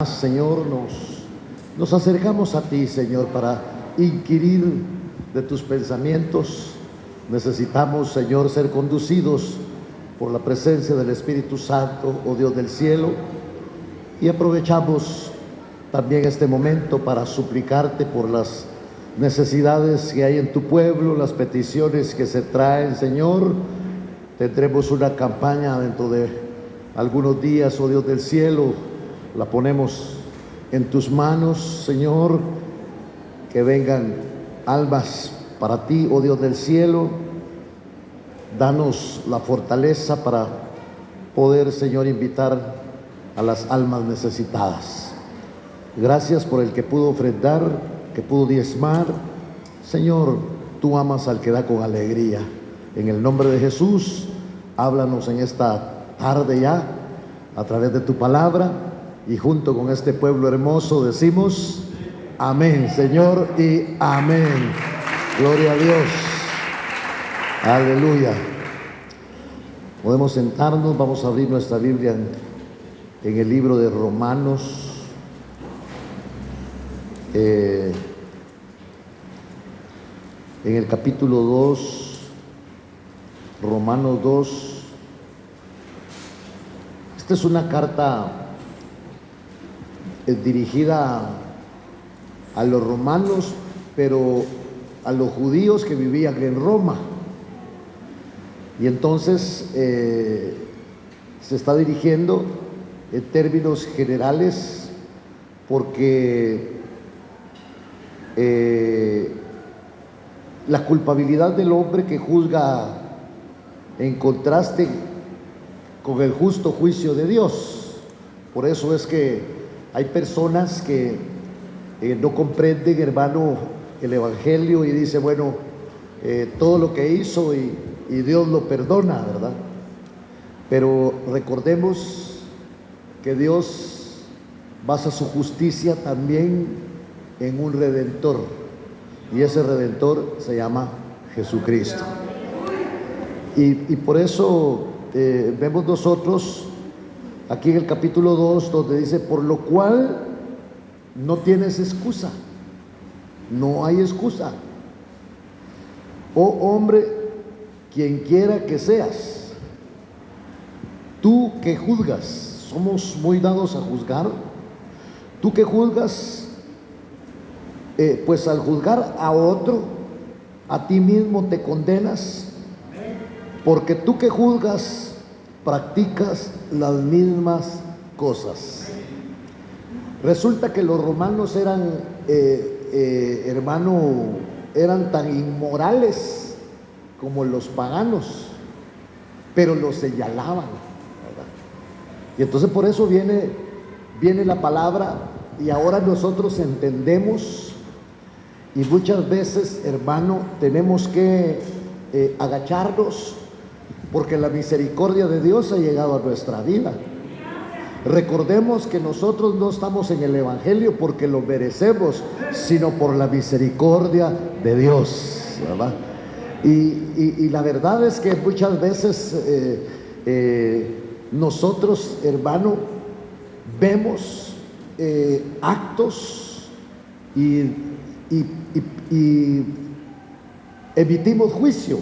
Señor, nos acercamos a ti, Señor, para inquirir de tus pensamientos. Necesitamos, Señor, ser conducidos por la presencia del Espíritu Santo, oh Dios del cielo, y aprovechamos también este momento para suplicarte por las necesidades que hay en tu pueblo, las peticiones que se traen, Señor. Tendremos una campaña dentro de algunos días, oh Dios del cielo. La ponemos en tus manos, Señor, que vengan almas para ti, oh Dios del cielo. Danos la fortaleza para poder, Señor, invitar a las almas necesitadas. Gracias por el que pudo ofrendar, que pudo diezmar. Señor, tú amas al que da con alegría. En el nombre de Jesús, háblanos en esta tarde ya, a través de tu palabra. Y junto con este pueblo hermoso decimos amén, Señor, y amén. Gloria a Dios. Aleluya. Podemos sentarnos, vamos a abrir nuestra Biblia en el libro de Romanos. En el capítulo 2, Romanos 2. Esta es una carta dirigida a los romanos, pero a los judíos que vivían en Roma. Y entonces se está dirigiendo en términos generales, porque la culpabilidad del hombre que juzga en contraste con el justo juicio de Dios. Por eso es que hay personas que no comprenden, hermano, el Evangelio y dice, bueno, todo lo que hizo y Dios lo perdona, ¿verdad? Pero recordemos que Dios basa su justicia también en un Redentor, y ese Redentor se llama Jesucristo. Y por eso vemos nosotros aquí en el capítulo 2, donde dice, por lo cual no tienes excusa. No hay excusa. Oh hombre, quien quiera que seas, tú que juzgas, somos muy dados a juzgar. Tú que juzgas, pues al juzgar a otro, a ti mismo te condenas, porque tú que juzgas, practicas las mismas cosas. Resulta que los romanos eran, eran tan inmorales como los paganos, pero los señalaban, ¿verdad? Y entonces por eso viene la palabra, y ahora nosotros entendemos, y muchas veces, hermano, tenemos que agacharnos, porque la misericordia de Dios ha llegado a nuestra vida. Recordemos que nosotros no estamos en el Evangelio porque lo merecemos, sino por la misericordia de Dios, ¿verdad? Y la verdad es que muchas veces nosotros, hermano, vemos actos y emitimos juicio.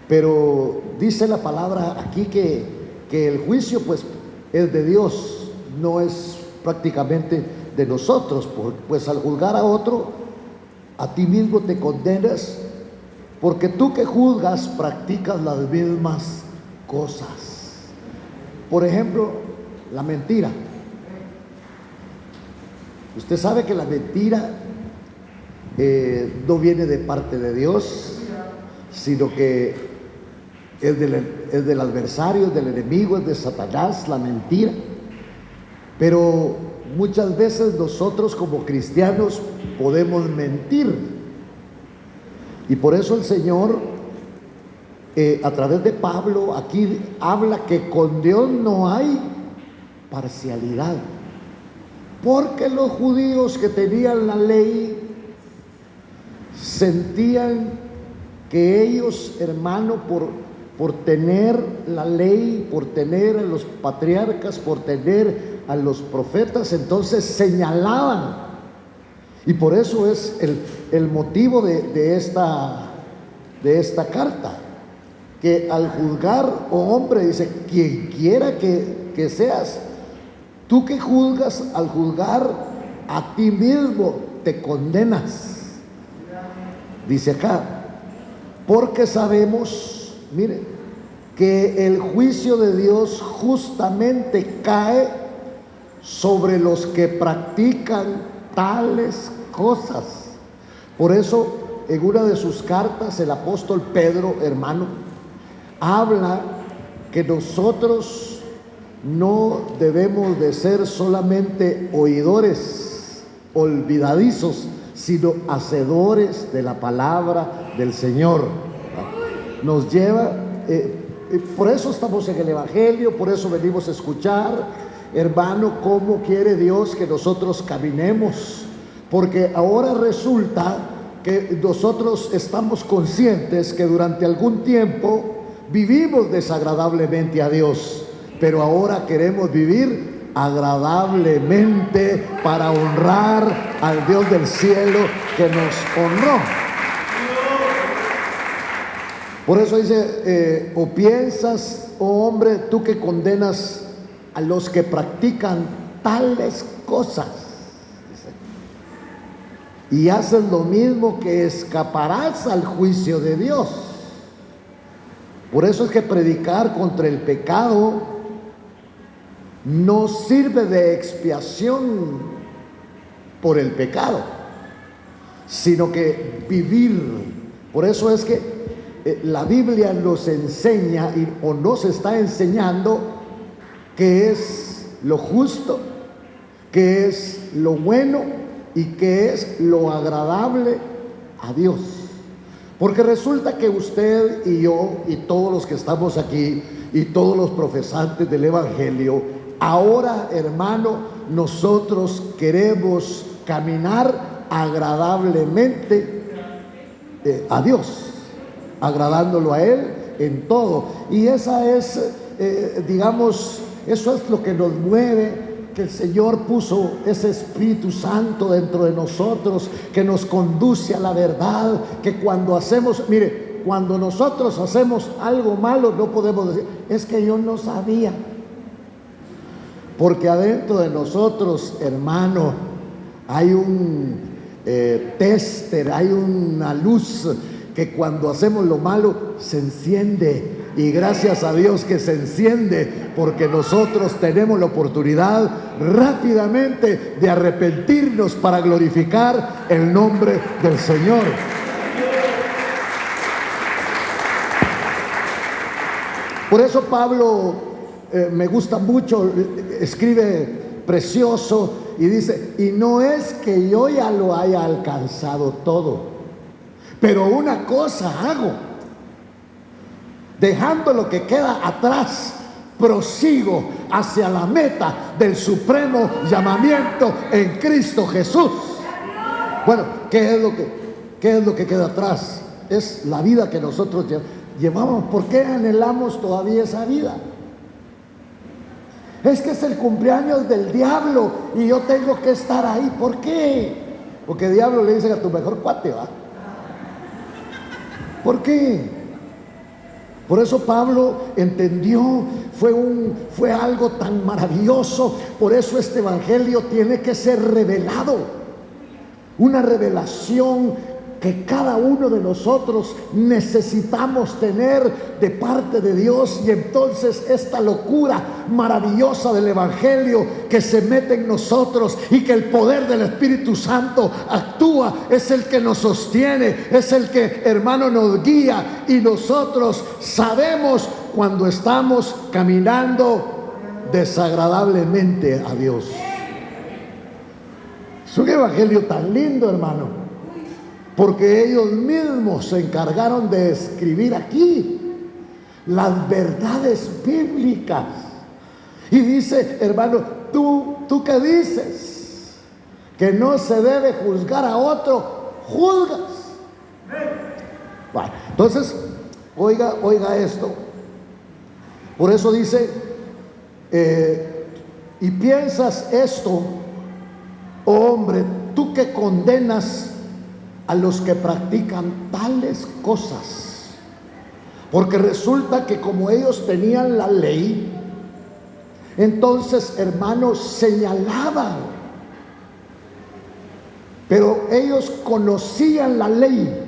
Pero dice la palabra aquí que el juicio pues es de Dios, no es prácticamente de nosotros, pues al juzgar a otro, a ti mismo te condenas, porque tú que juzgas practicas las mismas cosas. Por ejemplo, la mentira. Usted sabe que la mentira no viene de parte de Dios, sino que es del adversario, es del enemigo, es de Satanás, la mentira. Pero muchas veces nosotros como cristianos podemos mentir, y por eso el Señor a través de Pablo aquí habla que con Dios no hay parcialidad, porque los judíos que tenían la ley sentían que ellos, hermano, por tener la ley, por tener a los patriarcas, por tener a los profetas entonces señalaban. Y por eso es el motivo de esta carta, que al juzgar, oh hombre, dice, quien quiera que seas, tú que juzgas, al juzgar a ti mismo te condenas. Dice acá, porque sabemos, mire, que el juicio de Dios justamente cae sobre los que practican tales cosas. Por eso, en una de sus cartas, el apóstol Pedro, hermano, habla que nosotros no debemos de ser solamente oidores olvidadizos, sino hacedores de la palabra del Señor. Nos lleva, por eso estamos en el Evangelio, por eso venimos a escuchar, hermano, cómo quiere Dios que nosotros caminemos, porque ahora resulta que nosotros estamos conscientes que durante algún tiempo vivimos desagradablemente a Dios, pero ahora queremos vivir agradablemente para honrar al Dios del cielo que nos honró. Por eso dice, o piensas, oh hombre, tú que condenas a los que practican tales cosas, y haces lo mismo, que escaparás al juicio de Dios. Por eso es que predicar contra el pecado no sirve de expiación por el pecado, sino que vivir. Por eso es que la Biblia nos enseña o nos está enseñando qué es lo justo, qué es lo bueno y qué es lo agradable a Dios. Porque resulta que usted y yo y todos los que estamos aquí y todos los profesantes del Evangelio, ahora, hermano, nosotros queremos caminar agradablemente a Dios, agradándolo a Él en todo. Y esa es, digamos, eso es lo que nos mueve, que el Señor puso ese Espíritu Santo dentro de nosotros, que nos conduce a la verdad, que cuando hacemos, mire, cuando nosotros hacemos algo malo, no podemos decir, es que yo no sabía. Porque adentro de nosotros, hermano, hay un tester, hay una luz que cuando hacemos lo malo se enciende. Y gracias a Dios que se enciende, porque nosotros tenemos la oportunidad rápidamente de arrepentirnos para glorificar el nombre del Señor. Por eso Pablo me gusta mucho, escribe precioso y dice, y no es que yo ya lo haya alcanzado todo, pero una cosa hago, dejando lo que queda atrás, prosigo hacia la meta del supremo llamamiento en Cristo Jesús. Bueno, ¿qué es lo que queda atrás? Es la vida que nosotros llevamos. ¿Por qué anhelamos todavía esa vida? Es que es el cumpleaños del diablo y yo tengo que estar ahí. ¿Por qué? Porque el diablo le dice a tu mejor cuate, ¿va? ¿Por qué? Por eso Pablo entendió, fue algo tan maravilloso. Por eso este evangelio tiene que ser revelado, una revelación que cada uno de nosotros necesitamos tener de parte de Dios. Y entonces esta locura maravillosa del evangelio que se mete en nosotros y que el poder del Espíritu Santo actúa, es el que nos sostiene, es el que, hermano, nos guía. Y nosotros sabemos cuando estamos caminando desagradablemente a Dios. Es un evangelio tan lindo, hermano, porque ellos mismos se encargaron de escribir aquí las verdades bíblicas. Y dice, hermano, ¿tú qué dices? Que no se debe juzgar a otro, juzgas. Bueno, entonces, oiga esto. Por eso dice, Y piensas esto, oh hombre, tú que condenas a los que practican tales cosas, porque resulta que como ellos tenían la ley, entonces, hermanos, señalaban, pero ellos conocían la ley,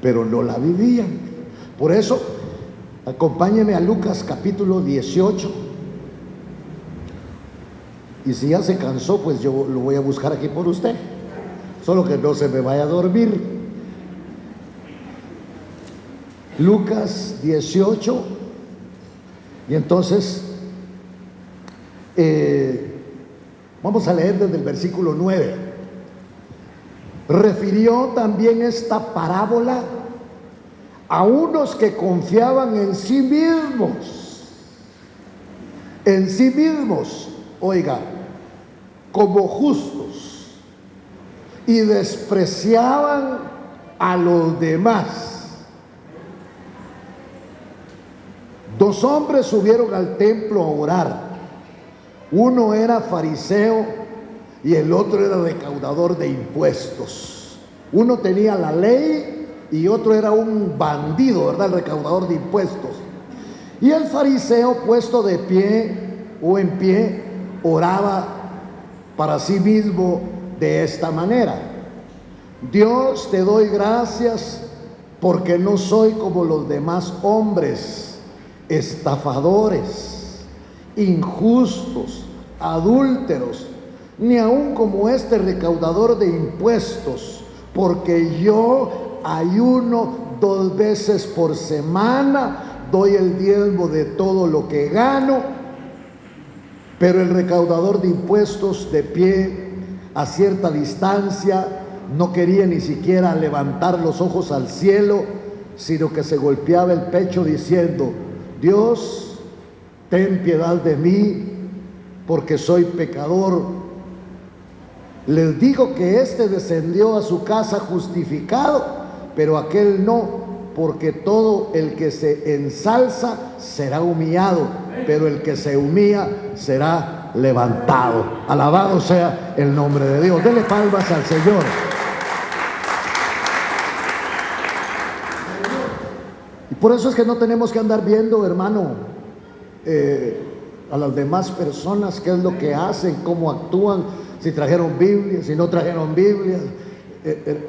pero no la vivían. Por eso, acompáñeme a Lucas capítulo 18. Y si ya se cansó, pues yo lo voy a buscar aquí por usted. Solo que no se me vaya a dormir. Lucas 18. Y entonces, vamos a leer desde el versículo 9. Refirió también esta parábola a unos que confiaban en sí mismos, oiga, como justos, y despreciaban a los demás. 2 hombres subieron al templo a orar. Uno era fariseo y el otro era recaudador de impuestos. Uno tenía la ley y otro era un bandido, ¿verdad? El recaudador de impuestos. Y el fariseo, puesto de pie o en pie, oraba para sí mismo de esta manera: Dios, te doy gracias porque no soy como los demás hombres, estafadores, injustos, adúlteros, ni aun como este recaudador de impuestos, porque yo ayuno 2 veces por semana, doy el diezmo de todo lo que gano. Pero el recaudador de impuestos, de pie a cierta distancia, no quería ni siquiera levantar los ojos al cielo, sino que se golpeaba el pecho diciendo: Dios, ten piedad de mí, porque soy pecador. Les digo que éste descendió a su casa justificado, pero aquel no, porque todo el que se ensalza será humillado, pero el que se humilla será levantado. Alabado sea el nombre de Dios. Denle palmas al Señor. Y por eso es que no tenemos que andar viendo, hermano, a las demás personas, qué es lo que hacen, cómo actúan, si trajeron Biblia, si no trajeron Biblia,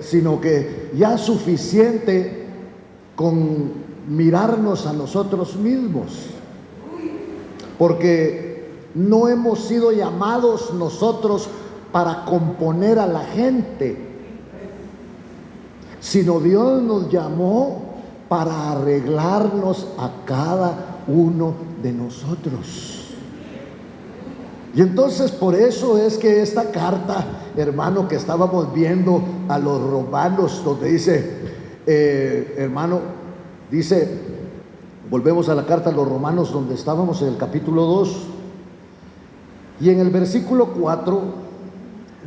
sino que ya es suficiente con mirarnos a nosotros mismos, porque no hemos sido llamados nosotros para componer a la gente, sino Dios nos llamó para arreglarnos a cada uno de nosotros. Y entonces por eso es que esta carta, hermano, que estábamos viendo a los romanos, donde dice, hermano, dice, volvemos a la carta a los romanos, donde estábamos en el capítulo 2, y en el versículo 4,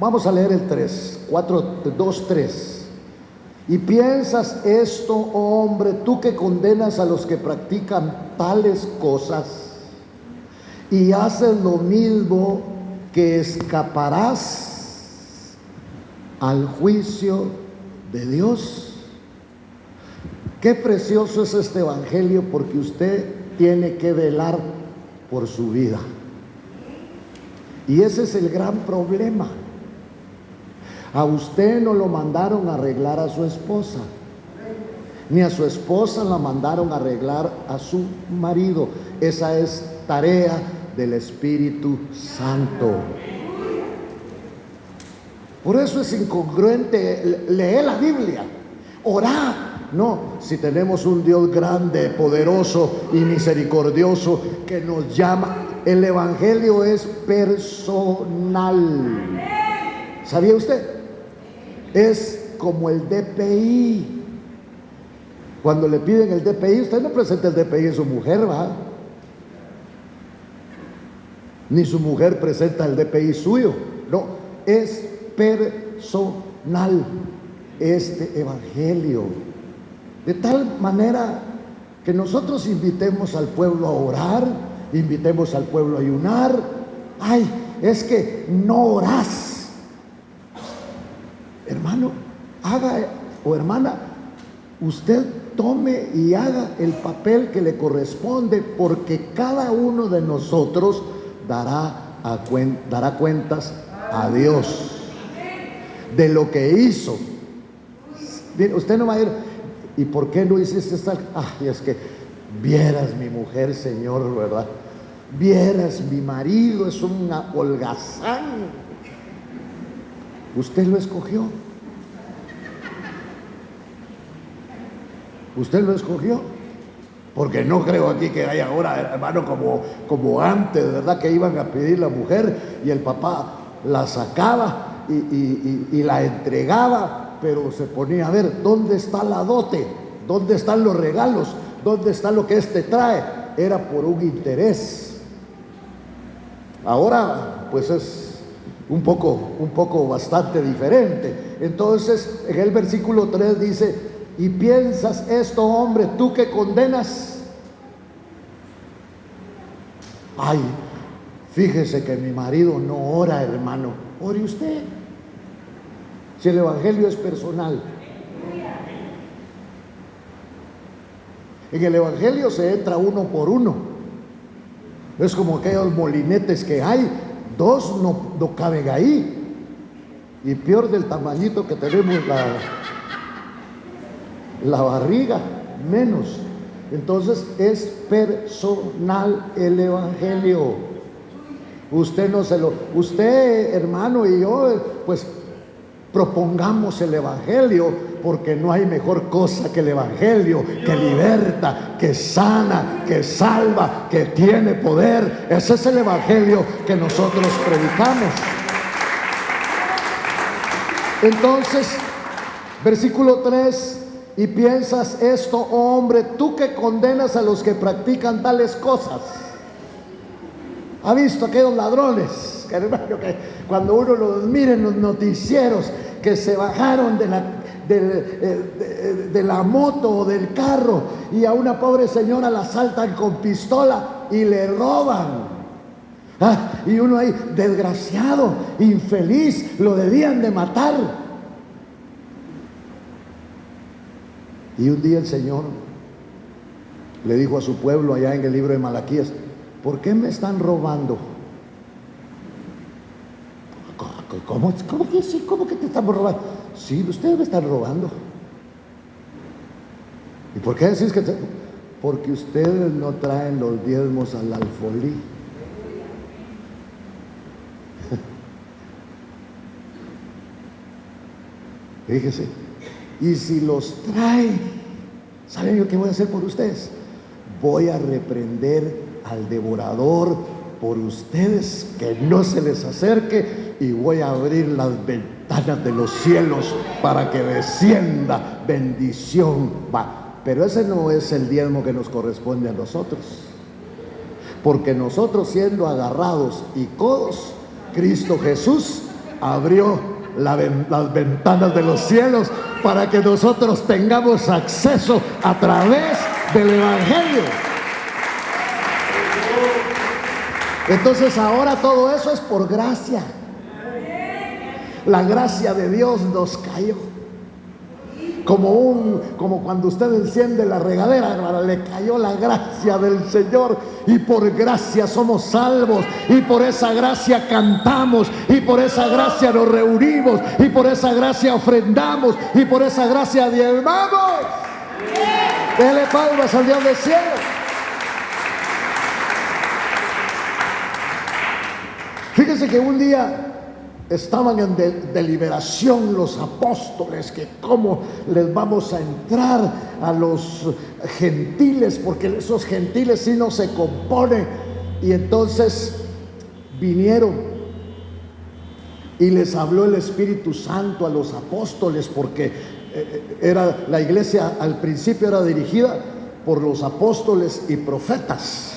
vamos a leer el 3, 2, 3. Y piensas esto, oh hombre, tú que condenas a los que practican tales cosas, y haces lo mismo, que escaparás al juicio de Dios. Qué precioso es este evangelio, porque usted tiene que velar por su vida. Y ese es el gran problema. A usted no lo mandaron a arreglar a su esposa, ni a su esposa la mandaron a arreglar a su marido. Esa es tarea del Espíritu Santo. Por eso es incongruente leer la Biblia, orar. No, si tenemos un Dios grande, poderoso y misericordioso que nos llama. El evangelio es personal. ¿Sabía usted? Es como el DPI. Cuando le piden el DPI, usted no presenta el DPI en su mujer, ¿va? Ni su mujer presenta el DPI suyo. No, es personal este evangelio. De tal manera que nosotros invitemos al pueblo a orar, invitemos al pueblo a ayunar, Ay, es que no orás. Hermano, haga, o hermana, usted tome y haga el papel que le corresponde, porque cada uno de nosotros dará cuentas a Dios de lo que hizo. Usted no va a ir, ¿y por qué no hiciste tal? Ay, es que vieras mi mujer, Señor, ¿verdad? Vieras mi marido, es una holgazán. Usted lo escogió. Usted lo escogió. Porque no creo aquí que haya ahora, hermano, como antes, ¿verdad? Que iban a pedir la mujer y el papá la sacaba y la entregaba, pero se ponía a ver, ¿dónde está la dote? ¿Dónde están los regalos? ¿Dónde está lo que éste trae? Era por un interés. Ahora, pues es un poco bastante diferente. Entonces, en el versículo 3 dice: y piensas esto, hombre, tú que condenas. Ay, fíjese que mi marido no ora, hermano. Ore usted. Si el evangelio es personal. En el evangelio se entra uno por uno. Es como aquellos molinetes que hay, dos no caben ahí. Y peor del tamañito que tenemos la barriga, menos. Entonces es personal el evangelio. Usted, hermano, y yo, pues propongamos el evangelio, porque no hay mejor cosa que el evangelio, que liberta, que sana, que salva, que tiene poder. Ese es el evangelio que nosotros predicamos. Entonces, versículo 3: y piensas esto, hombre, tú que condenas a los que practican tales cosas. ¿Ha visto aquellos ladrones, hermano, que cuando uno los mira en los noticieros, que se bajaron de la moto o del carro y a una pobre señora la asaltan con pistola y le roban? Y uno ahí, desgraciado, infeliz, lo debían de matar. Y un día el Señor le dijo a su pueblo allá en el libro de Malaquías: ¿por qué me están robando? ¿Cómo que te estamos robando? Sí, ustedes me están robando. ¿Y por qué decís que porque ustedes no traen los diezmos al alfolí? Fíjese. Y si los trae, ¿saben yo qué voy a hacer por ustedes? Voy a reprender al devorador por ustedes, que no se les acerque, y voy a abrir las ventanas de los cielos para que descienda bendición. Pero ese no es el diezmo que nos corresponde a nosotros, porque nosotros, siendo agarrados y codos, Cristo Jesús abrió las ventanas de los cielos para que nosotros tengamos acceso a través del evangelio. Entonces ahora todo eso es por gracia. La gracia de Dios nos cayó como cuando usted enciende la regadera, hermano, le cayó la gracia del Señor, y por gracia somos salvos, y por esa gracia cantamos, y por esa gracia nos reunimos, y por esa gracia ofrendamos, y por esa gracia diezmamos. Dele palmas al Dios del cielo. Fíjense que un día estaban en deliberación los apóstoles, que cómo les vamos a entrar a los gentiles, porque esos gentiles sí no se componen. Y entonces vinieron y les habló el Espíritu Santo a los apóstoles, porque la iglesia al principio era dirigida por los apóstoles y profetas.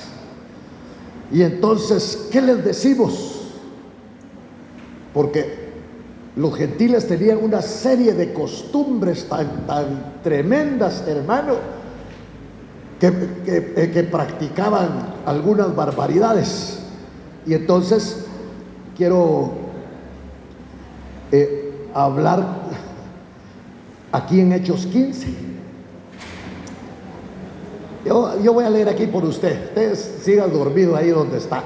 Y entonces, ¿qué les decimos? Porque los gentiles tenían una serie de costumbres tan tremendas, hermano, que practicaban algunas barbaridades. Y entonces quiero hablar aquí en Hechos 15. Yo voy a leer aquí por usted. Ustedes sigan dormidos ahí donde está.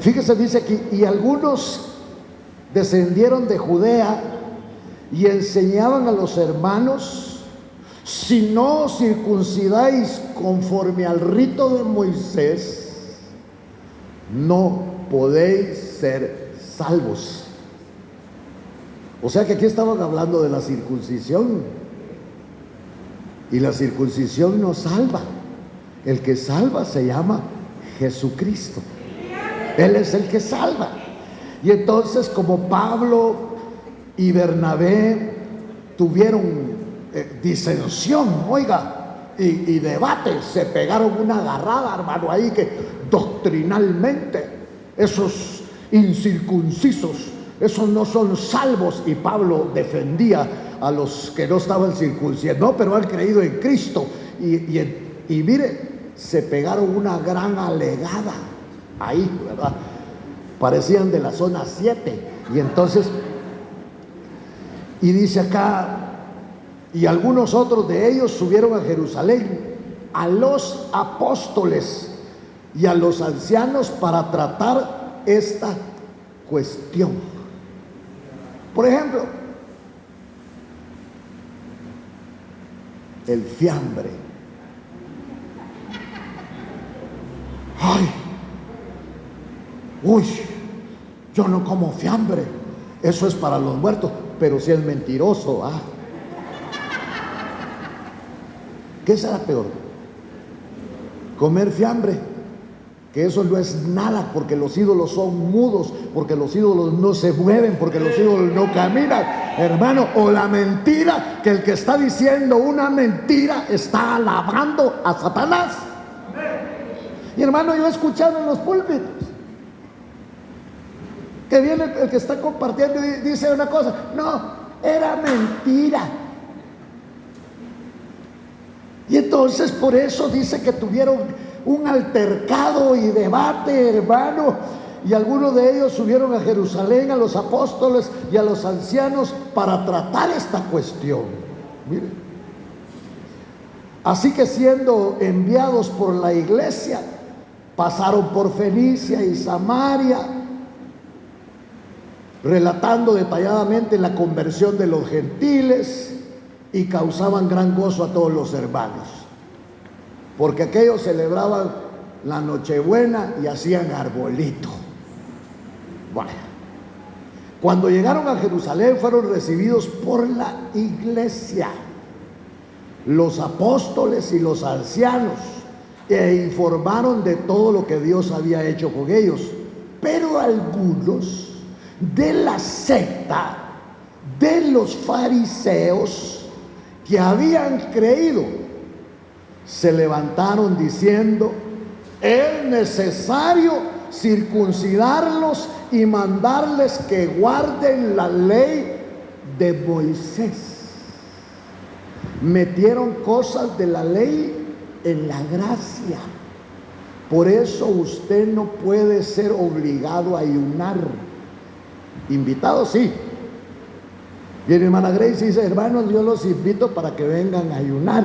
Fíjese, dice aquí: y algunos descendieron de Judea y enseñaban a los hermanos: si no os circuncidáis conforme al rito de Moisés, no podéis ser salvos. O sea que aquí estaban hablando de la circuncisión, y la circuncisión no salva. El que salva se llama Jesucristo. Él es el que salva. Y entonces, como Pablo y Bernabé tuvieron disensión, oiga, y debate, se pegaron una agarrada, hermano, ahí, que doctrinalmente esos incircuncisos, esos no son salvos. Y Pablo defendía a los que no estaban circuncidados: no, pero han creído en Cristo. Y mire, se pegaron una gran alegada ahí, ¿verdad? Parecían de la zona 7. Y entonces, y dice acá: y algunos otros de ellos subieron a Jerusalén a los apóstoles y a los ancianos para tratar esta cuestión. Por ejemplo, el fiambre. Ay, uy, yo no como fiambre, eso es para los muertos. Pero si es mentiroso, ¿qué será peor? Comer fiambre, que eso no es nada, porque los ídolos son mudos, porque los ídolos no se mueven, porque los ídolos no caminan, hermano. O la mentira, que el que está diciendo una mentira está alabando a Satanás. Y hermano, yo he escuchado en los púlpitos que viene el que está compartiendo y dice una cosa: no, era mentira. Y entonces por eso dice que tuvieron un altercado y debate, hermano, y algunos de ellos subieron a Jerusalén a los apóstoles y a los ancianos para tratar esta cuestión. Mire, así que, siendo enviados por la iglesia, pasaron por Fenicia y Samaria, relatando detalladamente la conversión de los gentiles, y causaban gran gozo a todos los hermanos, porque aquellos celebraban la Nochebuena y hacían arbolito. Bueno, cuando llegaron a Jerusalén, fueron recibidos por la iglesia, los apóstoles y los ancianos, e informaron de todo lo que Dios había hecho con ellos. Pero algunos de la secta de los fariseos que habían creído se levantaron diciendo: es necesario circuncidarlos y mandarles que guarden la ley de Moisés. Metieron cosas de la ley en la gracia. Por eso usted no puede ser obligado a ayunar. Invitado sí. Y mi hermana Grace dice: hermanos, yo los invito para que vengan a ayunar.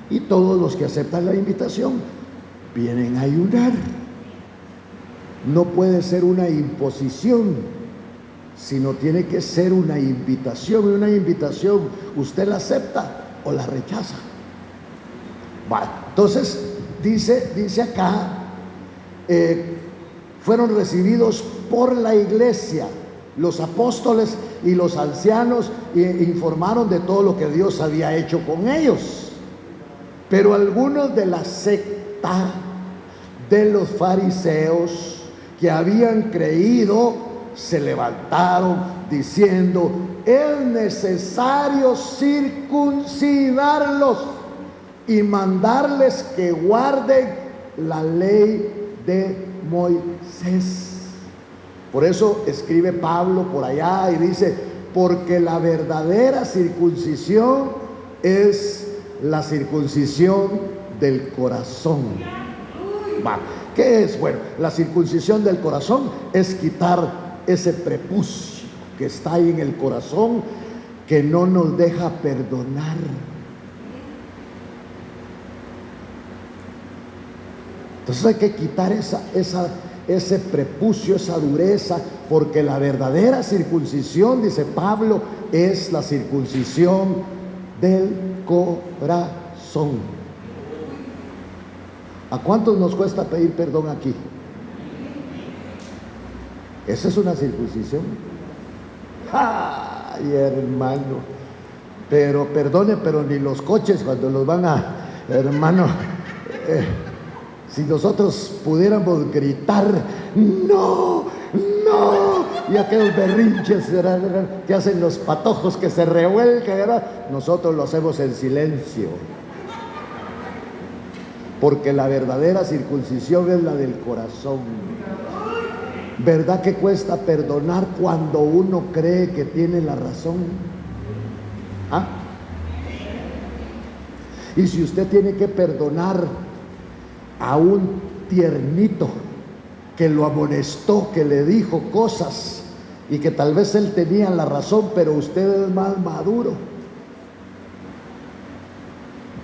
Y todos los que aceptan la invitación vienen a ayunar. No puede ser una imposición, sino tiene que ser una invitación. Y una invitación, usted la acepta o la rechaza. Bueno, entonces dice acá, fueron recibidos por la iglesia. Los apóstoles y los ancianos informaron de todo lo que Dios había hecho con ellos. Pero algunos de la secta de los fariseos que habían creído se levantaron diciendo: es necesario circuncidarlos y mandarles que guarden la ley de Moisés. Por eso escribe Pablo por allá y dice: porque la verdadera circuncisión es la circuncisión del corazón. ¿Qué es? Bueno, la circuncisión del corazón es quitar ese prepucio que está ahí en el corazón, que no nos deja perdonar. Entonces hay que quitar ese prepucio, esa dureza, porque la verdadera circuncisión, dice Pablo, es la circuncisión del corazón. ¿A cuántos nos cuesta pedir perdón aquí? Esa es una circuncisión. ¡Ay, hermano! Pero perdone, pero ni los coches cuando los van a... Hermano, si nosotros pudiéramos gritar, ¡no! ¡No! Y aquellos berrinches que hacen los patojos que se revuelcan, ¿verdad? Nosotros lo hacemos en silencio. Porque la verdadera circuncisión es la del corazón. ¿Verdad que cuesta perdonar cuando uno cree que tiene la razón? ¿Ah? Y si usted tiene que perdonar a un tiernito que lo amonestó, que le dijo cosas y que tal vez él tenía la razón, pero usted es más maduro,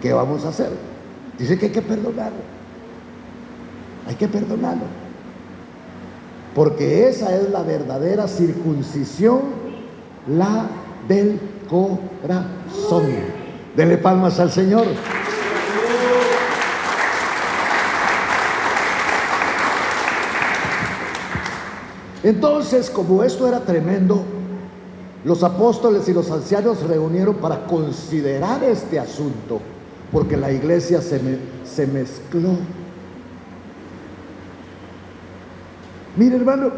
¿qué vamos a hacer? Dice que hay que perdonarlo. Hay que perdonarlo. Porque esa es la verdadera circuncisión, la del corazón. Dele palmas al Señor. Entonces, como esto era tremendo, los apóstoles y los ancianos se reunieron para considerar este asunto, porque la iglesia se mezcló. Mire, hermano,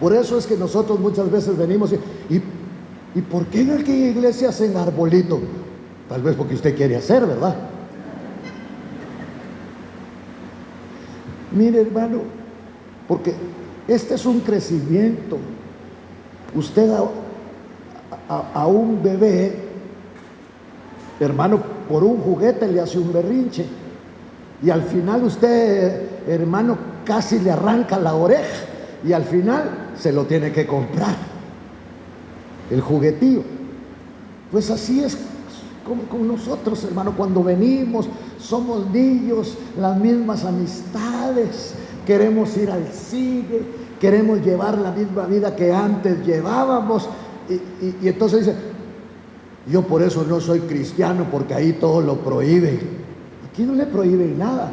por eso es que nosotros muchas veces venimos ¿y por qué en aquella iglesia hacen arbolito? Tal vez porque usted quiere hacer, ¿verdad? Mire, hermano, porque este es un crecimiento. Usted a un bebé, hermano, por un juguete le hace un berrinche, y al final usted, hermano, casi le arranca la oreja, y al final se lo tiene que comprar, el juguetillo. Pues así es con nosotros, hermano, cuando venimos, somos niños, las mismas amistades, queremos ir al cine, queremos llevar la misma vida que antes llevábamos, y entonces dice, yo por eso no soy cristiano, porque ahí todo lo prohíben. Aquí no le prohíben nada.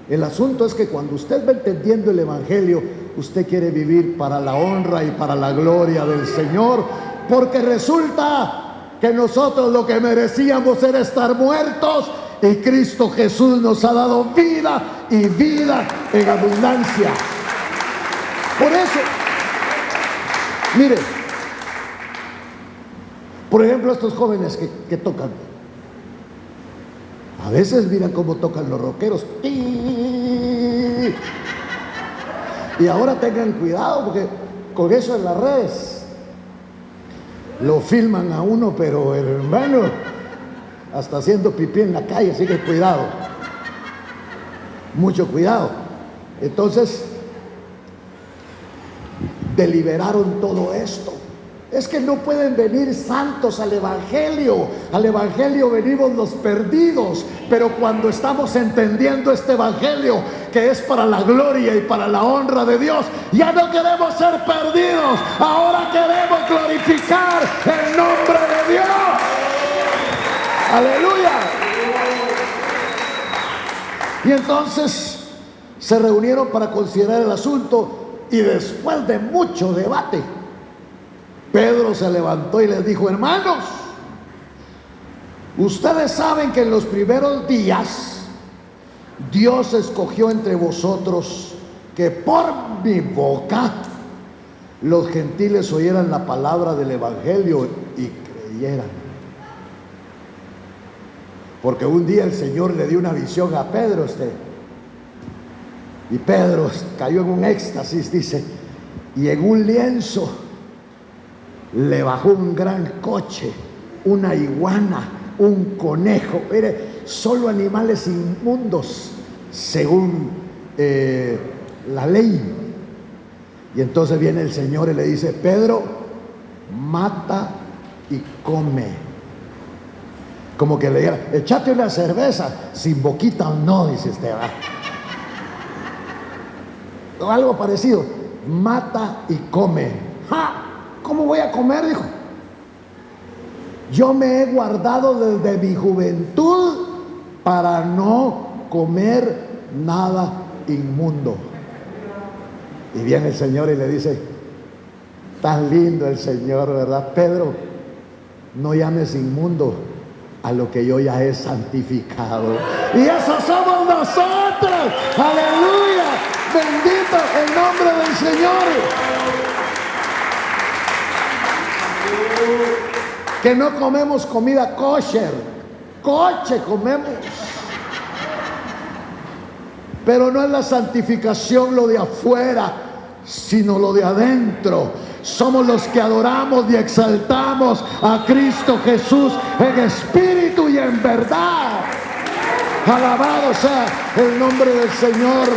El asunto es que cuando usted va entendiendo el evangelio, usted quiere vivir para la honra y para la gloria del Señor, porque resulta que nosotros lo que merecíamos era estar muertos, y Cristo Jesús nos ha dado vida, y vida en abundancia. Por eso, mire, por ejemplo, estos jóvenes que tocan, a veces miran cómo tocan los rockeros, y ahora tengan cuidado, porque con eso en las redes lo filman a uno, pero hermano, hasta haciendo pipí en la calle, así que cuidado, mucho cuidado. Entonces, deliberaron todo esto. Es que no pueden venir santos al evangelio venimos los perdidos, pero cuando estamos entendiendo este evangelio, que es para la gloria y para la honra de Dios, ya no queremos ser perdidos, ahora queremos glorificar el nombre de Dios. Aleluya. Y entonces se reunieron para considerar el asunto, y después de mucho debate, Pedro se levantó y les dijo: hermanos, ustedes saben que en los primeros días Dios escogió entre vosotros que por mi boca los gentiles oyeran la palabra del evangelio y creyeran. Porque un día el Señor le dio una visión a Pedro, y Pedro cayó en un éxtasis, dice, y en un lienzo le bajó un gran coche, una iguana, un conejo. Mire, solo animales inmundos, según la ley. Y entonces viene el Señor y le dice: Pedro, mata y come. Como que le diga: échate una cerveza, sin boquita o no, dice Esteban. O algo parecido: mata y come. ¡Ja! ¿Cómo voy a comer? Dijo: yo me he guardado desde mi juventud para no comer nada inmundo. Y viene el Señor y le dice: tan lindo el Señor, ¿verdad? Pedro, no llames inmundo a lo que yo ya he santificado. Y eso somos nosotros. Aleluya, bendito el nombre del Señor. Que no comemos comida kosher, coche comemos. Pero no es la santificación lo de afuera, sino lo de adentro. Somos los que adoramos y exaltamos a Cristo Jesús en espíritu y en verdad. Alabado sea el nombre del Señor.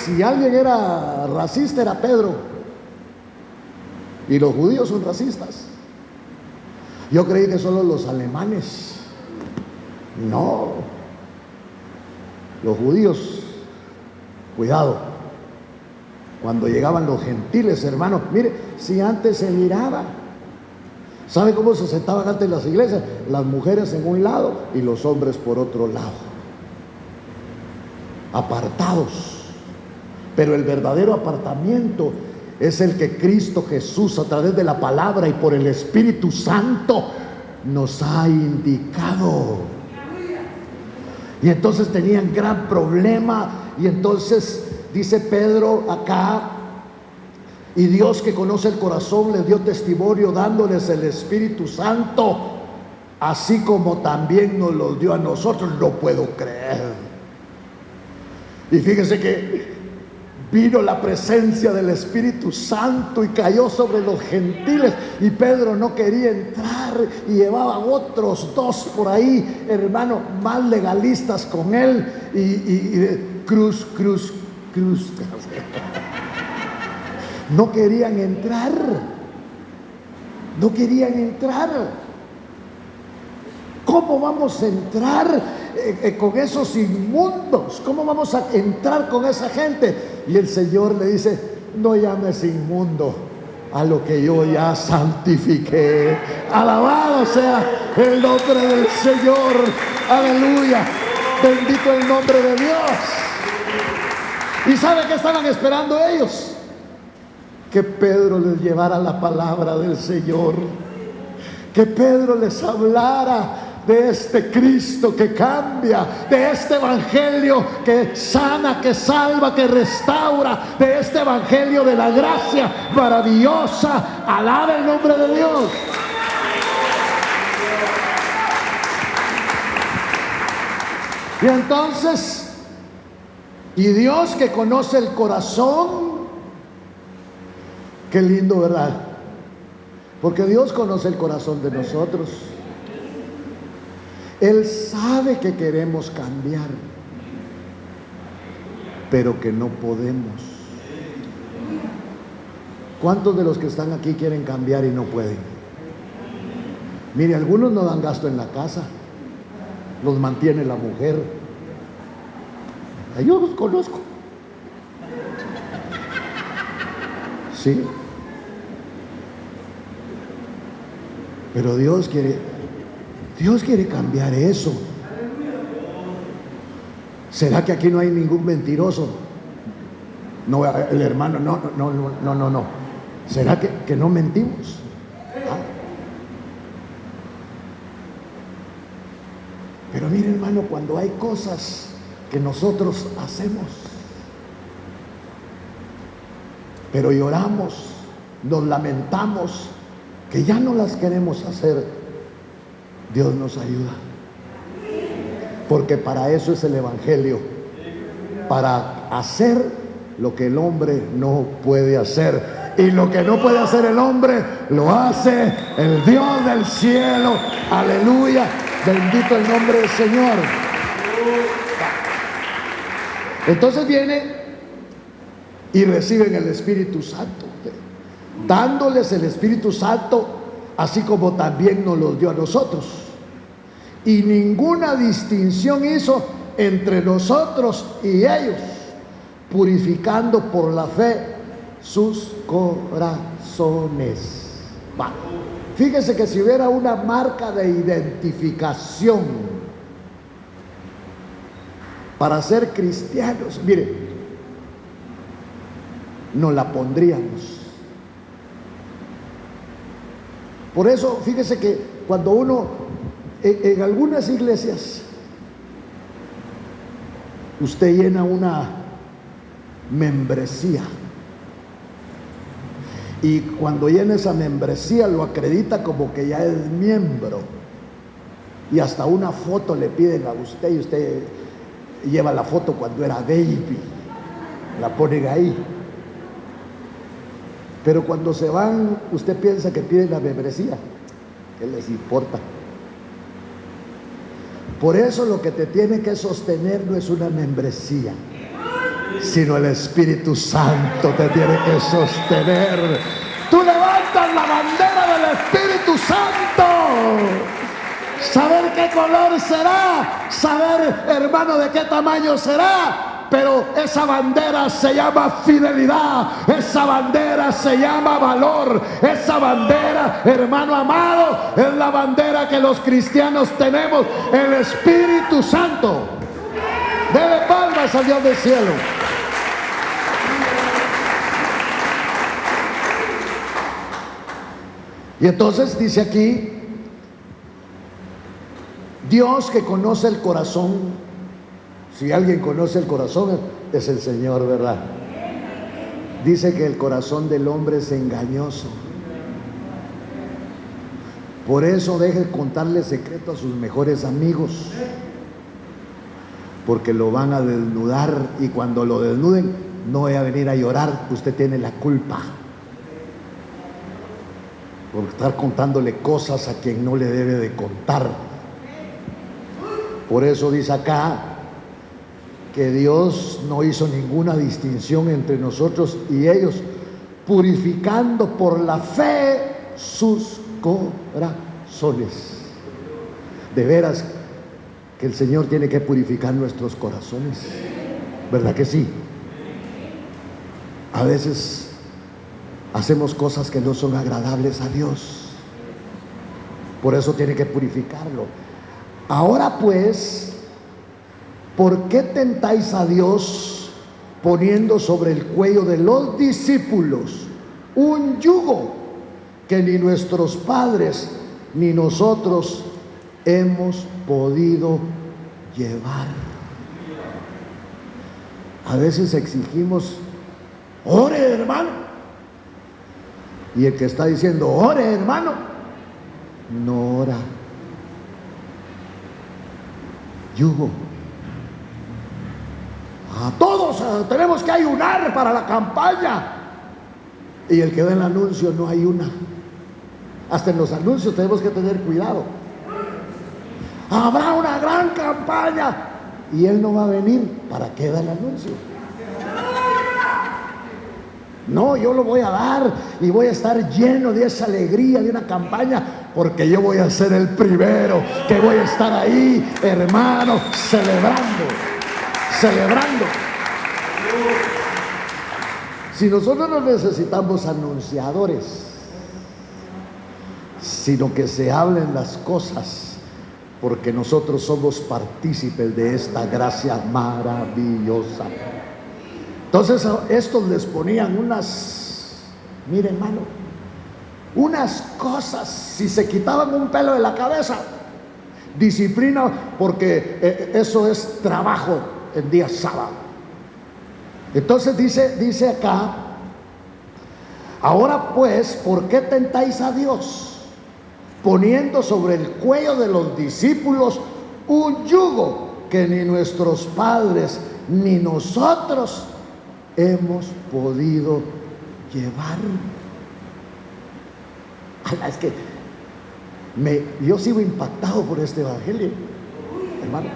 Si alguien era racista, era Pedro. Y los judíos son racistas. Yo creí que solo los alemanes. No. Los judíos, cuidado. Cuando llegaban los gentiles, hermanos, mire, si antes se miraba, ¿sabe cómo se sentaban antes en las iglesias? Las mujeres en un lado y los hombres por otro lado, apartados. Pero el verdadero apartamiento es el que Cristo Jesús, a través de la palabra y por el Espíritu Santo, nos ha indicado. Y entonces tenían gran problema. Y entonces dice Pedro acá: y Dios, que conoce el corazón, les dio testimonio dándoles el Espíritu Santo, así como también nos lo dio a nosotros. No puedo creer. Y fíjense que vino la presencia del Espíritu Santo y cayó sobre los gentiles, y Pedro no quería entrar, y llevaban otros dos por ahí, hermano, más legalistas con él, y cruz. No querían entrar. No querían entrar. ¿Cómo vamos a entrar con esos inmundos? ¿Cómo vamos a entrar con esa gente? Y el Señor le dice: no llames inmundo a lo que yo ya santifiqué. Alabado sea el nombre del Señor. Aleluya, bendito el nombre de Dios. ¿Y sabe qué estaban esperando ellos? Que Pedro les llevara la palabra del Señor, que Pedro les hablara de este Cristo que cambia, de este evangelio que sana, que salva, que restaura, de este evangelio de la gracia maravillosa. Alaba el nombre de Dios. Y entonces, y Dios, que conoce el corazón, qué lindo, ¿verdad? Porque Dios conoce el corazón de nosotros. Él sabe que queremos cambiar, pero que no podemos. ¿Cuántos de los que están aquí quieren cambiar y no pueden? Mire, algunos no dan gasto en la casa, los mantiene la mujer. Yo los conozco. Sí. Pero Dios quiere cambiar eso. ¿Será que aquí no hay ningún mentiroso? No, el hermano, no. ¿Será que no mentimos? ¿Ah? Pero mire, hermano, cuando hay cosas que nosotros hacemos, pero lloramos, nos lamentamos, que ya no las queremos hacer, Dios nos ayuda. Porque para eso es el evangelio, para hacer lo que el hombre no puede hacer. Y lo que no puede hacer el hombre, lo hace el Dios del cielo. Aleluya. Bendito el nombre del Señor. Entonces viene y reciben el Espíritu Santo, dándoles el Espíritu Santo, así como también nos los dio a nosotros. Y ninguna distinción hizo entre nosotros y ellos, purificando por la fe sus corazones. Va. Fíjese que si hubiera una marca de identificación para ser cristianos, mire, nos la pondríamos. Por eso, fíjese que cuando uno, en algunas iglesias, usted llena una membresía, y cuando llena esa membresía lo acredita como que ya es miembro, y hasta una foto le piden a usted, y usted lleva la foto cuando era baby, la ponen ahí. Pero cuando se van, usted piensa que piden la membresía. ¿Qué les importa? Por eso lo que te tiene que sostener no es una membresía, sino el Espíritu Santo te tiene que sostener. Tú levantas la bandera del Espíritu Santo. Saber qué color será, saber, hermano, de qué tamaño será, pero esa bandera se llama fidelidad, esa bandera se llama valor, esa bandera, hermano amado, es la bandera que los cristianos tenemos, el Espíritu Santo. Dele palmas al Dios del cielo. Y entonces dice aquí, Dios que conoce el corazón. Si alguien conoce el corazón, es el Señor, ¿verdad? Dice que el corazón del hombre es engañoso. Por eso deje contarle secreto a sus mejores amigos, porque lo van a desnudar, y cuando lo desnuden, no voy a venir a llorar, usted tiene la culpa por estar contándole cosas a quien no le debe de contar. Por eso dice acá que Dios no hizo ninguna distinción entre nosotros y ellos, purificando por la fe sus corazones. De veras que el Señor tiene que purificar nuestros corazones, ¿verdad que sí? A veces hacemos cosas que no son agradables a Dios, por eso tiene que purificarlo. Ahora pues, ¿por qué tentáis a Dios poniendo sobre el cuello de los discípulos un yugo que ni nuestros padres ni nosotros hemos podido llevar? A veces exigimos, ore hermano, y el que está diciendo, ore hermano, no ora. Yugo. A todos tenemos que ayunar para la campaña, y el que da el anuncio no ayuna. Hasta en los anuncios tenemos que tener cuidado. Habrá una gran campaña y él no va a venir. ¿Para qué da el anuncio? No, yo lo voy a dar y voy a estar lleno de esa alegría de una campaña, porque yo voy a ser el primero que voy a estar ahí, hermano, celebrando. Si nosotros no necesitamos anunciadores, sino que se hablen las cosas, porque nosotros somos partícipes de esta gracia maravillosa. Entonces estos les ponían mire hermano, unas cosas, si se quitaban un pelo de la cabeza, disciplina, porque eso es trabajo en día sábado. Entonces dice acá, ahora pues, ¿por qué tentáis a Dios poniendo sobre el cuello de los discípulos un yugo que ni nuestros padres ni nosotros hemos podido llevar. Es que yo sigo impactado por este evangelio, hermano.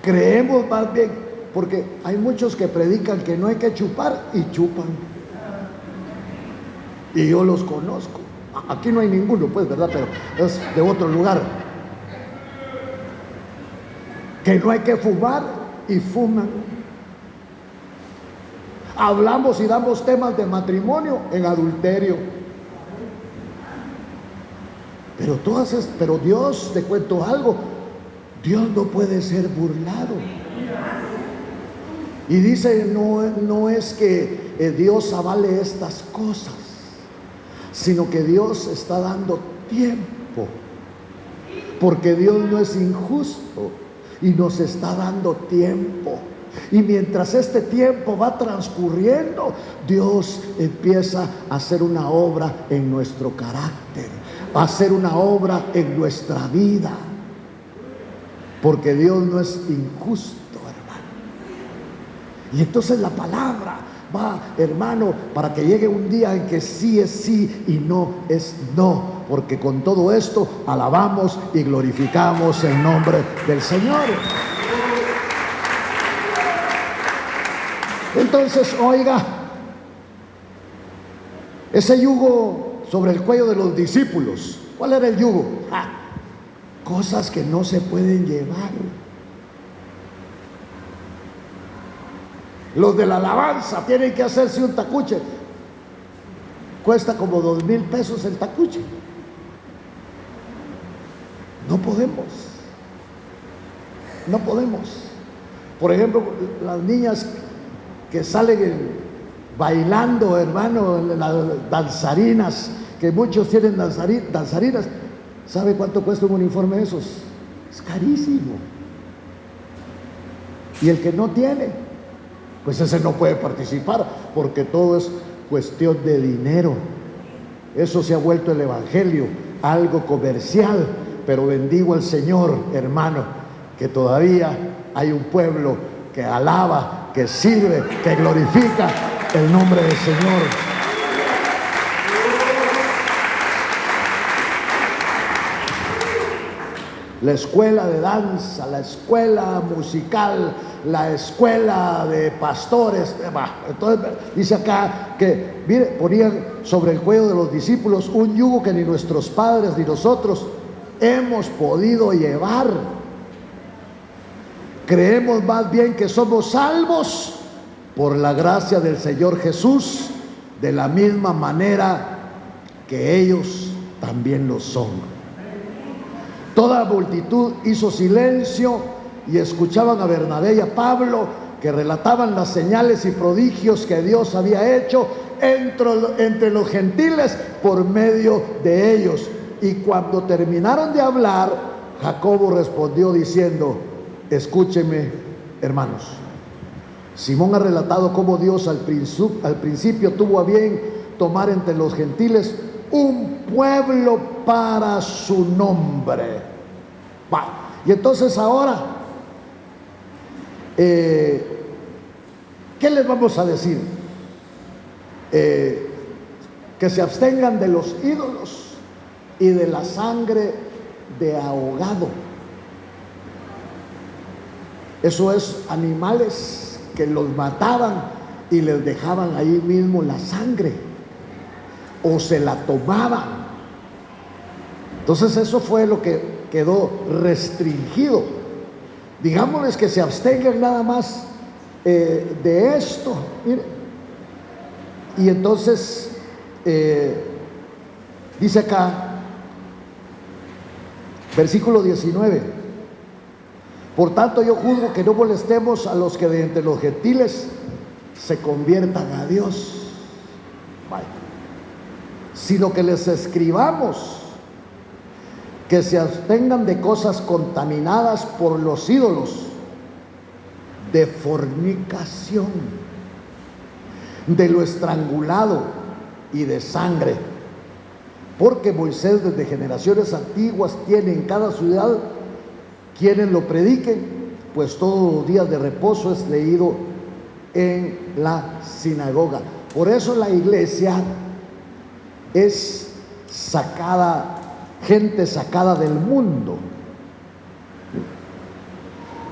Creemos más bien, porque hay muchos que predican que no hay que chupar y chupan. Y yo los conozco. Aquí no hay ninguno, pues, ¿verdad? Pero es de otro lugar. Que no hay que fumar y fuman. Hablamos y damos temas de matrimonio en adulterio. Pero Dios, te cuento algo, Dios no puede ser burlado. Y dice, no es que Dios avale estas cosas, sino que Dios está dando tiempo, porque Dios no es injusto y nos está dando tiempo. Y mientras este tiempo va transcurriendo, Dios empieza a hacer una obra en nuestro carácter, a hacer una obra en nuestra vida, porque Dios no es injusto, hermano. Y entonces la palabra va, hermano, para que llegue un día en que sí es sí y no es no, porque con todo esto alabamos y glorificamos el nombre del Señor. Entonces, oiga, ese yugo sobre el cuello de los discípulos, ¿cuál era el yugo? Cosas que no se pueden llevar. Los de la alabanza tienen que hacerse un tacuche. Cuesta como 2,000 pesos el tacuche. No podemos. No podemos. Por ejemplo, las niñas que salen bailando, hermano, las danzarinas, que muchos tienen danzarinas. ¿Sabe cuánto cuesta un uniforme de esos? Es carísimo. Y el que no tiene, pues ese no puede participar, porque todo es cuestión de dinero. Eso se ha vuelto el evangelio, algo comercial. Pero bendigo al Señor, hermano, que todavía hay un pueblo que alaba, que sirve, que glorifica el nombre del Señor. La escuela de danza, la escuela musical, la escuela de pastores. Entonces dice acá que, mire, ponían sobre el cuello de los discípulos un yugo que ni nuestros padres ni nosotros hemos podido llevar. Creemos más bien que somos salvos por la gracia del Señor Jesús, de la misma manera que ellos también lo son. Toda la multitud hizo silencio y escuchaban a Bernabé y a Pablo, que relataban las señales y prodigios que Dios había hecho entre los gentiles por medio de ellos. Y cuando terminaron de hablar, Jacobo respondió diciendo: escúchenme, hermanos. Simón ha relatado cómo Dios al principio tuvo a bien tomar entre los gentiles un pueblo para su nombre. Y entonces ahora, ¿qué les vamos a decir? Que se abstengan de los ídolos y de la sangre de ahogado. Eso es, animales que los mataban y les dejaban ahí mismo la sangre, o se la tomaban. Entonces eso fue lo que quedó restringido. Digámosles que se abstengan nada más de esto. Mire. Y entonces dice acá, versículo 19: por tanto yo juzgo que no molestemos a los que de entre los gentiles se conviertan a Dios, sino que les escribamos que se abstengan de cosas contaminadas por los ídolos, de fornicación, de lo estrangulado y de sangre, porque Moisés desde generaciones antiguas tiene en cada ciudad quienes lo prediquen, pues todos los días de reposo es leído en la sinagoga. Por eso la iglesia es sacada, gente sacada del mundo.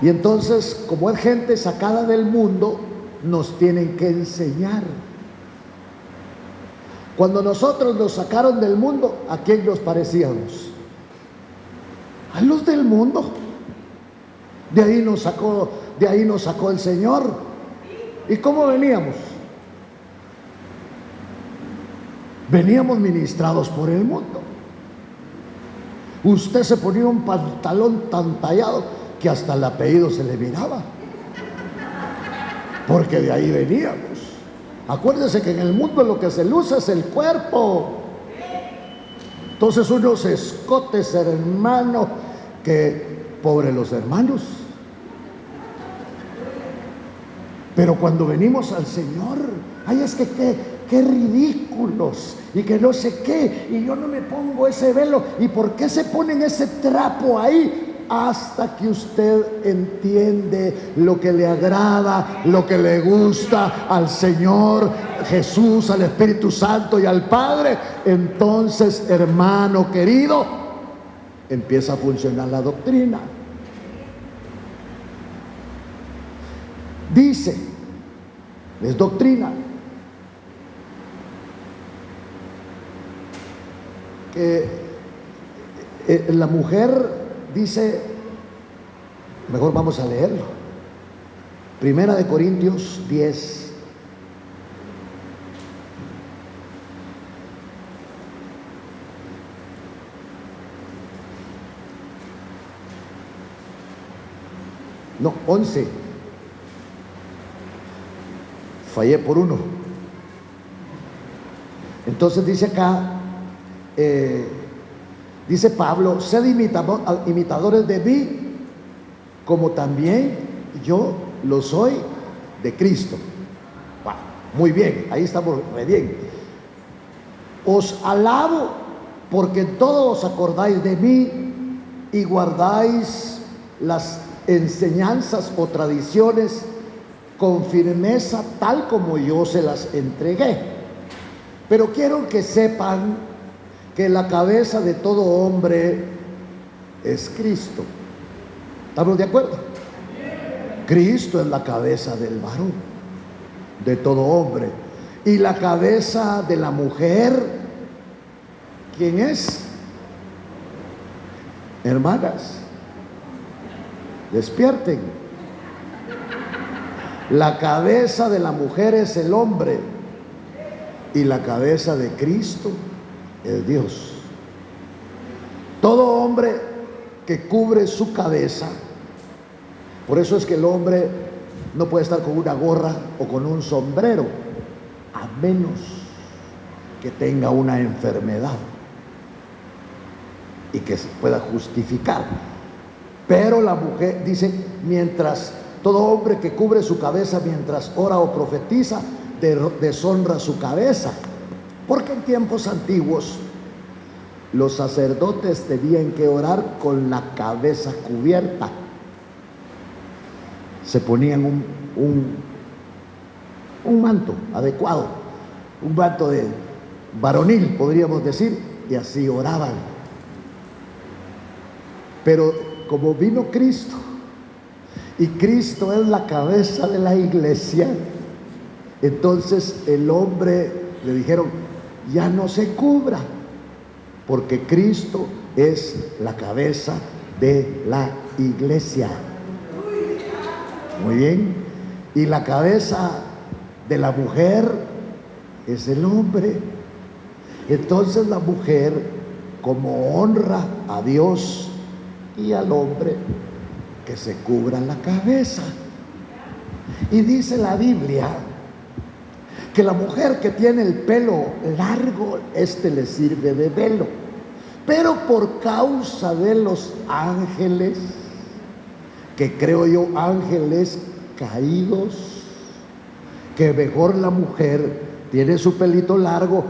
Y entonces, como es gente sacada del mundo, nos tienen que enseñar. Cuando nosotros nos sacaron del mundo, ¿a quién nos parecíamos? A los del mundo. De ahí nos sacó el Señor. ¿Y cómo veníamos? Veníamos ministrados por el mundo. Usted se ponía un pantalón tan tallado que hasta el apellido se le miraba, porque de ahí veníamos. Acuérdese que en el mundo lo que se luce es el cuerpo. Entonces unos escotes, hermano, que pobre los hermanos. Pero cuando venimos al Señor, ay, es que qué ridículos, y que no sé qué, y yo no me pongo ese velo, y por qué se ponen ese trapo ahí, hasta que usted entiende lo que le agrada, lo que le gusta al Señor Jesús, al Espíritu Santo y al Padre. Entonces, hermano querido, empieza a funcionar la doctrina. Dice, es doctrina, que la mujer dice, mejor vamos a leerlo. Primera de Corintios 10. No, 11. Fallé por uno. Entonces dice acá, dice Pablo, sed imitadores de mí, como también yo lo soy de Cristo. Wow, muy bien, ahí estamos muy bien. Os alabo porque en todo os acordáis de mí y guardáis las enseñanzas o tradiciones con firmeza, tal como yo se las entregué. Pero quiero que sepan que la cabeza de todo hombre es Cristo. ¿Estamos de acuerdo? Cristo es la cabeza del varón, de todo hombre. Y la cabeza de la mujer, ¿quién es? Hermanas, despierten. La cabeza de la mujer es el hombre y la cabeza de Cristo es Dios. Todo hombre que cubre su cabeza, por eso es que el hombre no puede estar con una gorra o con un sombrero, a menos que tenga una enfermedad y que se pueda justificar. Pero la mujer, dice, mientras todo hombre que cubre su cabeza mientras ora o profetiza, deshonra su cabeza. Porque en tiempos antiguos los sacerdotes tenían que orar con la cabeza cubierta. Se ponían un manto adecuado, un manto de varonil, podríamos decir, y así oraban. Pero como vino Cristo, y Cristo es la cabeza de la iglesia, entonces el hombre le dijeron, ya no se cubra, porque Cristo es la cabeza de la iglesia. Muy bien. Y la cabeza de la mujer es el hombre. Entonces la mujer, como honra a Dios y al hombre, que se cubra la cabeza. Y dice la Biblia que la mujer que tiene el pelo largo, le sirve de velo. Pero por causa de los ángeles, que creo yo ángeles caídos, que mejor la mujer tiene su pelito largo,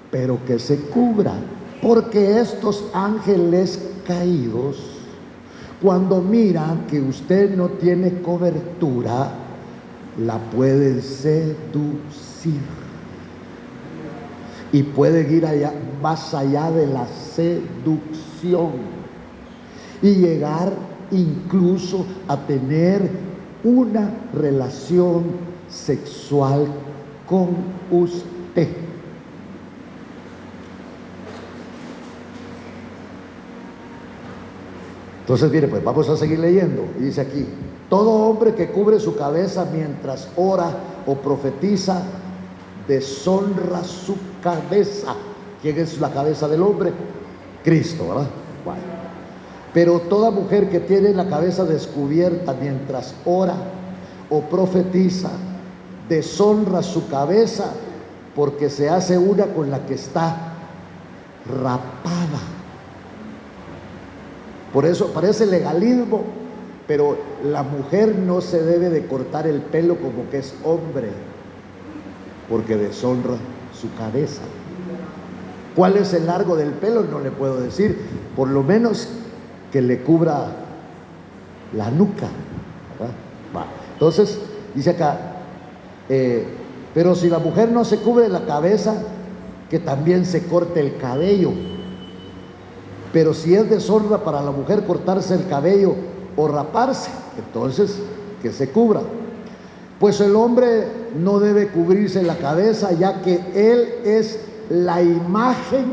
pero que se cubra, porque estos ángeles caídos, cuando miran que usted no tiene cobertura, la pueden seducir. y pueden ir más allá de la seducción y llegar incluso a tener una relación sexual con usted. Entonces, mire, pues vamos a seguir leyendo. Y dice aquí: todo hombre que cubre su cabeza mientras ora o profetiza, deshonra su cabeza. ¿Quién es la cabeza del hombre? Cristo, ¿verdad? Bueno. Pero toda mujer que tiene la cabeza descubierta mientras ora o profetiza, deshonra su cabeza, porque se hace una con la que está rapada. Por eso parece legalismo, pero la mujer no se debe de cortar el pelo como que es hombre, porque deshonra su cabeza. ¿Cuál es el largo del pelo? No le puedo decir. Por lo menos que le cubra la nuca, ¿verdad? Va. Entonces dice acá, pero si la mujer no se cubre la cabeza, que también se corte el cabello. Pero si es deshonra para la mujer cortarse el cabello o raparse, entonces que se cubra. Pues el hombre no debe cubrirse la cabeza, ya que él es la imagen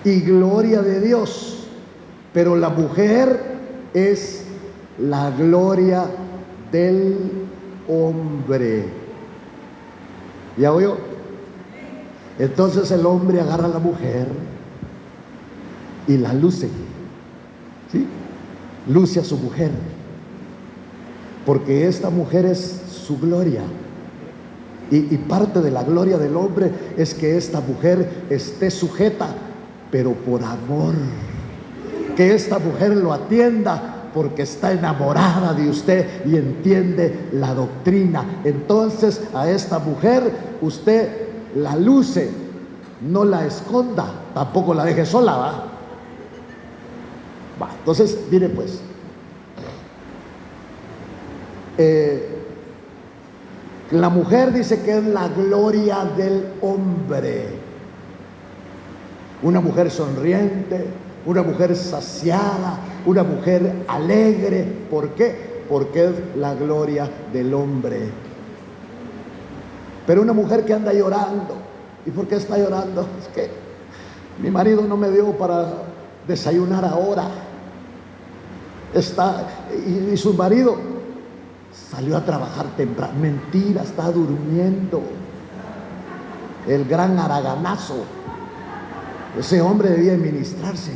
y gloria de Dios, pero la mujer es la gloria del hombre. ¿Ya oyó? Entonces el hombre agarra a la mujer y la luce, ¿sí? Luce a su mujer, porque esta mujer es su gloria. Y parte de la gloria del hombre es que esta mujer esté sujeta, pero por amor. Que esta mujer lo atienda porque está enamorada de usted y entiende la doctrina. Entonces a esta mujer usted la luce, no la esconda, tampoco la deje sola, ¿va? Entonces, mire pues, la mujer dice que es la gloria del hombre. Una mujer sonriente, una mujer saciada, una mujer alegre. ¿Por qué? Porque es la gloria del hombre. Pero una mujer que anda llorando. ¿Y por qué está llorando? Es que mi marido no me dio para desayunar ahora. Y su marido salió a trabajar temprano. Mentira, está durmiendo. El gran haraganazo. Ese hombre debía ministrarse.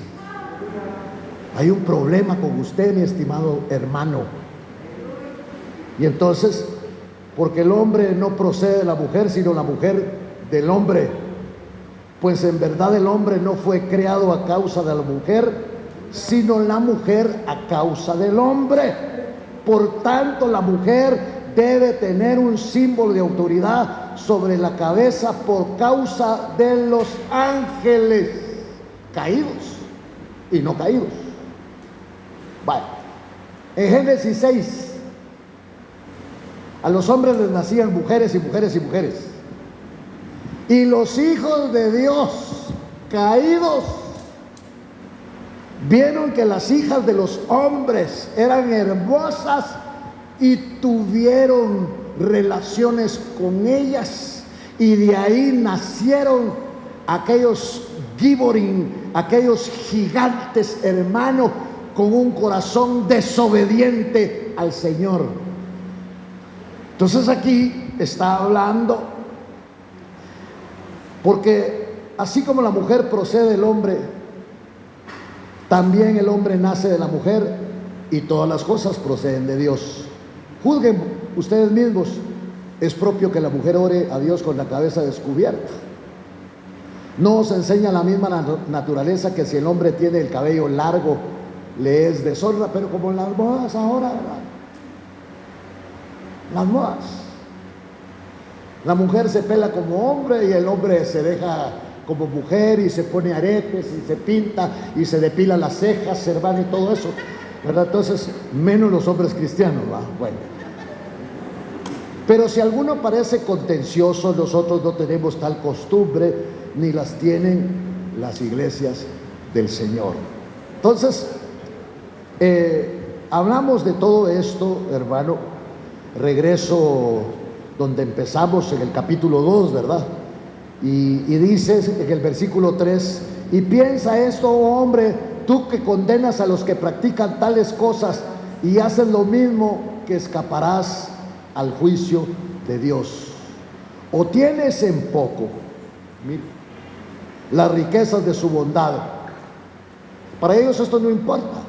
Hay un problema con usted, mi estimado hermano. Y entonces, porque el hombre no procede de la mujer, sino la mujer del hombre. Pues en verdad el hombre no fue creado a causa de la mujer, sino la mujer a causa del hombre. Por tanto, la mujer debe tener un símbolo de autoridad sobre la cabeza por causa de los ángeles caídos y no caídos. Vale. En Génesis 6, a los hombres les nacían mujeres y mujeres y mujeres. Y los hijos de Dios caídos vieron que las hijas de los hombres eran hermosas y tuvieron relaciones con ellas, y de ahí nacieron aquellos giborim, aquellos gigantes, hermano, con un corazón desobediente al Señor. Entonces aquí está hablando, porque así como la mujer procede del hombre, también el hombre nace de la mujer, y todas las cosas proceden de Dios. Juzguen ustedes mismos. ¿Es propio que la mujer ore a Dios con la cabeza descubierta? ¿No os enseña la misma naturaleza que si el hombre tiene el cabello largo le es deshonra? Pero como las modas ahora, ¿verdad? Las modas. La mujer se pela como hombre y el hombre se deja como mujer y se pone aretes y se pinta y se depila las cejas, hermano, y todo eso, ¿verdad? Entonces, menos los hombres cristianos, ¿va? Bueno. Pero si alguno parece contencioso, nosotros no tenemos tal costumbre, ni las tienen las iglesias del Señor. Entonces, hablamos de todo esto, hermano. Regreso donde empezamos en el capítulo 2, ¿verdad? Y dice en el versículo 3: y piensa esto, oh hombre, tú que condenas a los que practican tales cosas y haces lo mismo, que escaparás al juicio de Dios. O tienes en poco, mira, las riquezas de su bondad. Para ellos esto no importa.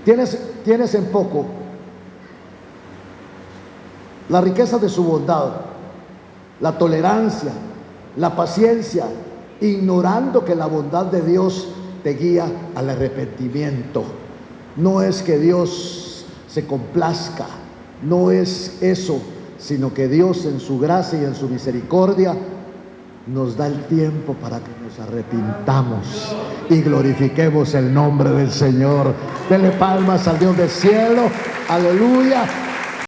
Tienes en poco la riqueza de su bondad, la tolerancia, la paciencia, ignorando que la bondad de Dios te guía al arrepentimiento. No es que Dios se complazca, no es eso, sino que Dios en su gracia y en su misericordia nos da el tiempo para que nos arrepintamos y glorifiquemos el nombre del Señor. Denle palmas al Dios del cielo. Aleluya.